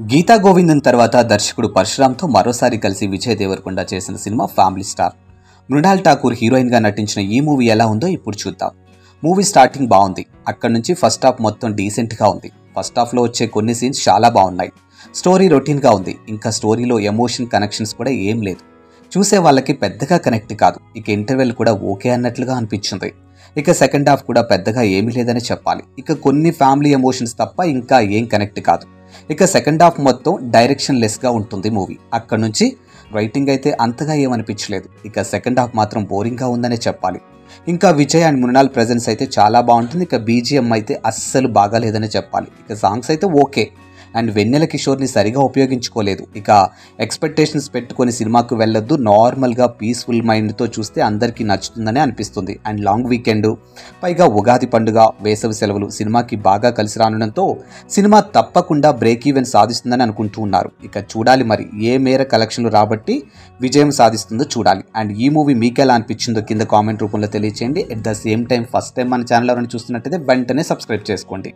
గీతా గోవిందన్ తర్వాత దర్శకుడు పరశురామ్తో మరోసారి కలిసి విజయ్ దేవరకొండ చేసిన సినిమా ఫ్యామిలీ స్టార్. మృణాల్ ఠాకూర్ హీరోయిన్గా నటించిన ఈ మూవీ ఎలా ఉందో ఇప్పుడు చూద్దాం. మూవీ స్టార్టింగ్ బాగుంది. అక్కడి నుంచి ఫస్ట్ హాఫ్ మొత్తం డీసెంట్గా ఉంది. ఫస్ట్ హాఫ్లో వచ్చే కొన్ని సీన్స్ చాలా బాగున్నాయి. స్టోరీ రొటీన్గా ఉంది. ఇంకా స్టోరీలో ఎమోషన్ కనెక్షన్స్ కూడా ఏం లేదు. చూసే వాళ్ళకి పెద్దగా కనెక్ట్ కాదు. ఇక ఇంటర్వెల్ కూడా ఓకే అన్నట్లుగా అనిపించింది. ఇక సెకండ్ హాఫ్ కూడా పెద్దగా ఏమీ లేదని చెప్పాలి. ఇక కొన్ని ఫ్యామిలీ ఎమోషన్స్ తప్ప ఇంకా ఏం కనెక్ట్ కాదు. ఇక సెకండ్ హాఫ్ మొత్తం డైరెక్షన్ లెస్గా ఉంటుంది మూవీ. అక్కడ నుంచి రైటింగ్ అయితే అంతగా ఏమనిపించలేదు. ఇక సెకండ్ హాఫ్ మాత్రం బోరింగ్గా ఉందనే చెప్పాలి. ఇంకా విజయ్ అండ్ మృణాల్ ప్రెజెన్స్ అయితే చాలా బాగుంటుంది. ఇక బీజిఎం అయితే అస్సలు బాగాలేదని చెప్పాలి. ఇక సాంగ్స్ అయితే ఓకే. అండ్ వెన్నెల కిషోర్ని సరిగా ఉపయోగించుకోలేదు. ఇక ఎక్స్పెక్టేషన్స్ పెట్టుకొని సినిమాకు వెళ్ళొద్దు. నార్మల్గా పీస్ఫుల్ మైండ్తో చూస్తే అందరికీ నచ్చుతుందని అనిపిస్తుంది. అండ్ లాంగ్ వీకెండ్, పైగా ఉగాది పండుగ, వేసవి సెలవులు సినిమాకి బాగా కలిసి రానుండడంతో సినిమా తప్పకుండా బ్రేక్ ఈవెన్ సాధిస్తుందని అనుకుంటూ ఉన్నారు. ఇక చూడాలి మరి ఏ మేర కలెక్షన్లు రాబట్టి విజయం సాధిస్తుందో చూడాలి. అండ్ ఈ మూవీ మీకు ఎలా అనిపించిందో కింద కామెంట్ రూపంలో తెలియచేయండి. At the same time first time మన ఛానల్ ఎవరైనా చూస్తున్నట్టయితే వెంటనే సబ్స్క్రైబ్ చేసుకోండి.